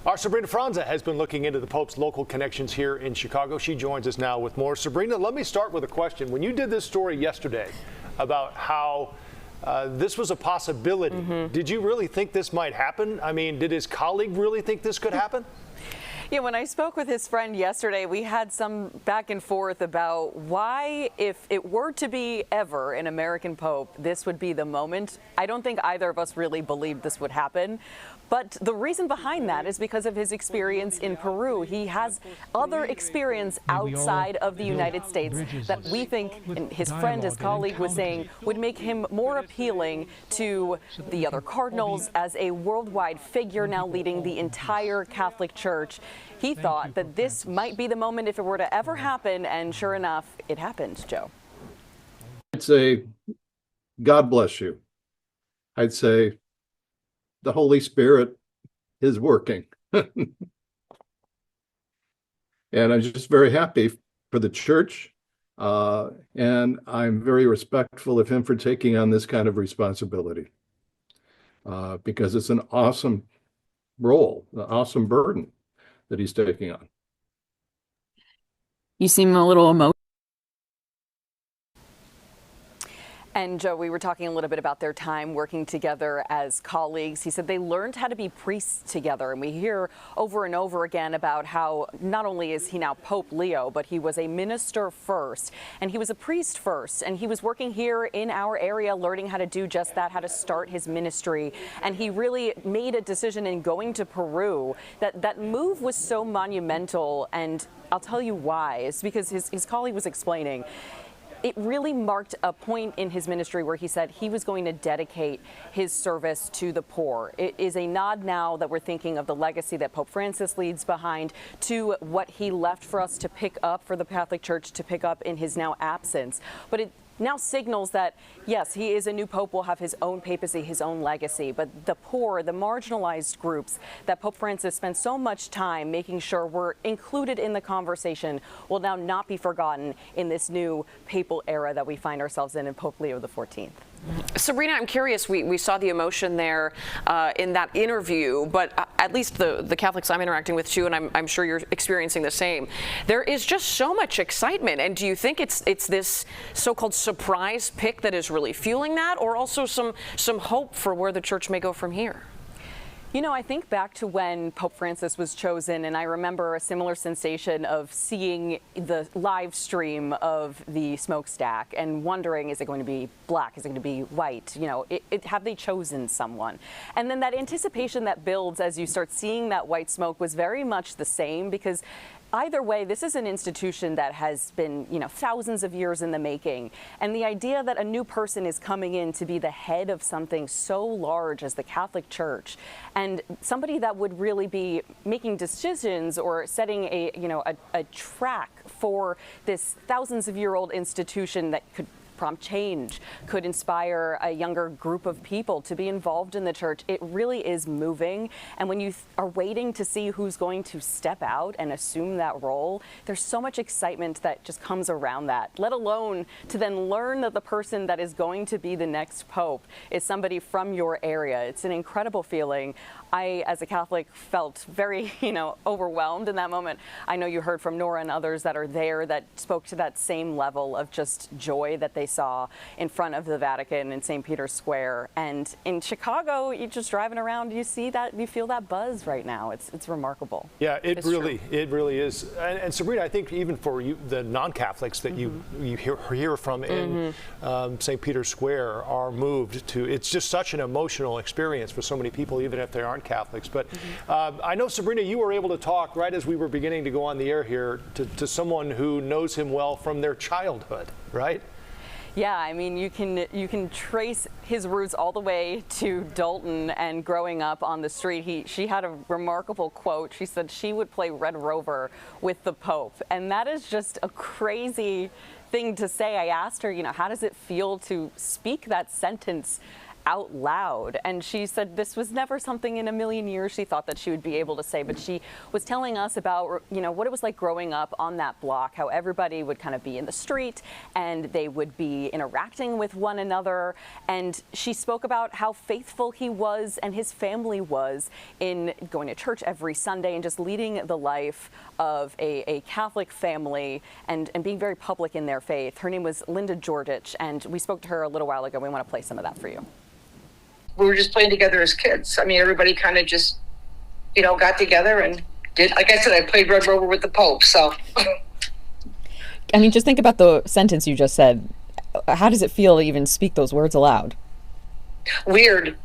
Our Sabrina Franza has been looking into the Pope's local connections here in Chicago. She joins us now with more. Sabrina, let me start with a question. When you did this story yesterday about how this was a possibility, did you really think this might happen? I mean, did his colleague really think this could happen? Yeah, when I spoke with his friend yesterday, we had some back and forth about why, if it were to be ever an American Pope, this would be the moment. I don't think either of us really believed this would happen. But the reason behind that is because of his experience in Peru. He has other experience outside of the United States that we think, and his friend, his colleague was saying, would make him more appealing to the other cardinals as a worldwide figure now leading the entire Catholic Church. He thought that this might be the moment if it were to ever happen, and sure enough, it happened, Joe. I'd say, God bless you. I'd say, the Holy Spirit is working. And I'm just very happy for the church. And I'm very respectful of him for taking on this kind of responsibility. Because it's an awesome role, an awesome burden that he's taking on. You seem a little emotional. And Joe, we were talking a little bit about their time working together as colleagues. He said they learned how to be priests together. And we hear over and over again about how not only is he now Pope Leo, but he was a minister first and he was a priest first. And he was working here in our area, learning how to do just that, how to start his ministry. And he really made a decision in going to Peru. That move was so monumental. And I'll tell you why. It's because his colleague was explaining. It really marked a point in his ministry where he said he was going to dedicate his service to the poor. It is a nod now that we're thinking of the legacy that Pope Francis leaves behind to what he left for us to pick up, for the Catholic Church to pick up in his now absence. But it now signals that, yes, he is a new pope, will have his own papacy, his own legacy, but the poor, the marginalized groups that Pope Francis spent so much time making sure were included in the conversation will now not be forgotten in this new papal era that we find ourselves in Pope Leo XIV. Sabrina, I'm curious, we saw the emotion there in that interview, but at least the Catholics I'm interacting with too, and I'm sure you're experiencing the same. There is just so much excitement, and do you think it's this so-called surprise pick that is really fueling that, or also some hope for where the church may go from here? You know, I think back to when Pope Francis was chosen, and I remember a similar sensation of seeing the live stream of the smokestack and wondering, is it going to be black? Is it going to be white? You know, have they chosen someone? And then that anticipation that builds as you start seeing that white smoke was very much the same, because either way, this is an institution that has been, thousands of years in the making. And the idea that a new person is coming in to be the head of something so large as the Catholic Church, and somebody that would really be making decisions or setting a track for this thousands of year old institution that could prompt change, could inspire a younger group of people to be involved in the church. It really is moving. And when you are waiting to see who's going to step out and assume that role, there's so much excitement that just comes around that, let alone to then learn that the person that is going to be the next pope is somebody from your area. It's an incredible feeling. I, as a Catholic, felt very, overwhelmed in that moment. I know you heard from Nora and others that are there that spoke to that same level of just joy that they saw in front of the Vatican in St. Peter's Square. And in Chicago, you're just driving around, you see that, you feel that buzz right now. It's remarkable. Yeah, it really is. And Sabrina, I think even for you, the non-Catholics that you hear from in St. Peter's Square are moved to. It's just such an emotional experience for so many people, even if they aren't Catholics. But I know, Sabrina, you were able to talk right as we were beginning to go on the air here to someone who knows him well from their childhood, right? Yeah, I mean, you can trace his roots all the way to Dolton and growing up on the street. She had a remarkable quote. She said she would play Red Rover with the Pope. And that is just a crazy thing to say. I asked her, how does it feel to speak that sentence out loud. And she said this was never something in a million years she thought that she would be able to say, but she was telling us about, you know, what it was like growing up on that block, how everybody would kind of be in the street and they would be interacting with one another. And she spoke about how faithful he was and his family was in going to church every Sunday and just leading the life of a Catholic family and being very public in their faith. Her name was Linda Georgich, and we spoke to her a little while ago. We want to play some of that for you. We were just playing together as kids. I mean, everybody kind of just, you know, got together and did, like I said, I played Red Rover with the Pope, so. I mean, just think about the sentence you just said. How does it feel to even speak those words aloud? Weird.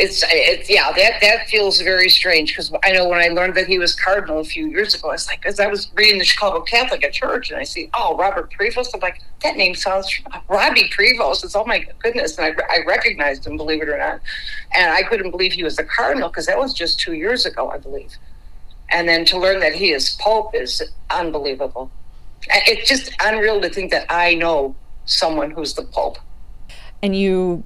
It's yeah, that feels very strange, because I know when I learned that he was cardinal a few years ago, I was like, because I was reading the Chicago Catholic at church, and I see, oh, Robert Prevost. I'm like, that name sounds, Robby Prevost. It's, oh my goodness, and I recognized him, believe it or not, and I couldn't believe he was a cardinal, because that was just 2 years ago, I believe. And then to learn that he is Pope is unbelievable. It's just unreal to think that I know someone who's the Pope. And you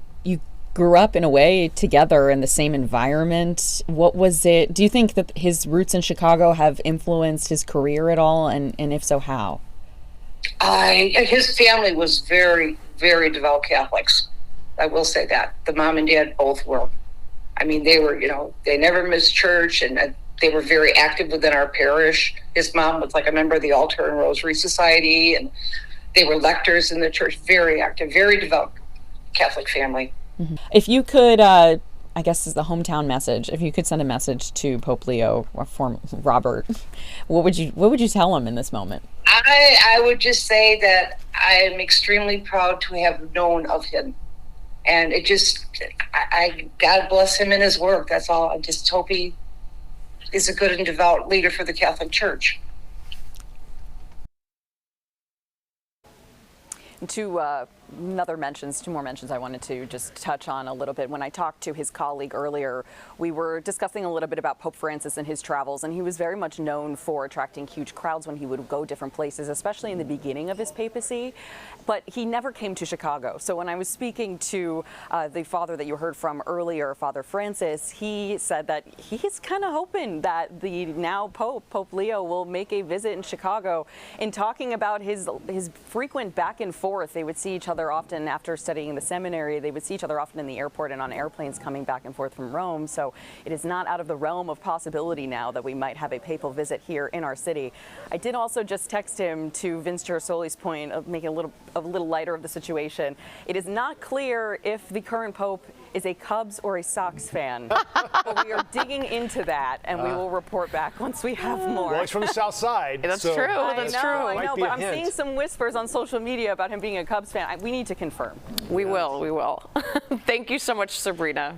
grew up in a way together in the same environment. What was it? Do you think that his roots in Chicago have influenced his career at all? And if so, how? His family was very, very devout Catholics. I will say that. The mom and dad both were. I mean, they were, you know, they never missed church, and they were very active within our parish. His mom was like a member of the Altar and Rosary Society, and they were lectors in the church. Very active, very devout Catholic family. Mm-hmm. If you could, I guess this is the hometown message, if you could send a message to Pope Leo or Robert, what would you tell him in this moment? I would just say that I am extremely proud to have known of him. And it just, God bless him in his work. That's all. I just hope he is a good and devout leader for the Catholic Church. Two more mentions I wanted to just touch on a little bit. When I talked to his colleague earlier, we were discussing a little bit about Pope Francis and his travels, and he was very much known for attracting huge crowds when he would go different places, especially in the beginning of his papacy. But he never came to Chicago. So when I was speaking to the father that you heard from earlier, Father Francis, he said that he's kind of hoping that the now Pope Leo will make a visit in Chicago. In talking about his frequent back and forth, they would see each other often after studying the seminary. They would see each other often in the airport and on airplanes coming back and forth from Rome. So it is not out of the realm of possibility now that we might have a papal visit here in our city. I did also just text him to Vince Gerasoli's point of making a little lighter of the situation. It is not clear if the current Pope is a Cubs or a Sox fan. But we are digging into that, and we will report back once we have more. Well, he's from the South Side. That's so true. I know, but I'm hint. seeing some whispers on social media about him being a Cubs fan. We need to confirm. We will. Thank you so much, Sabrina.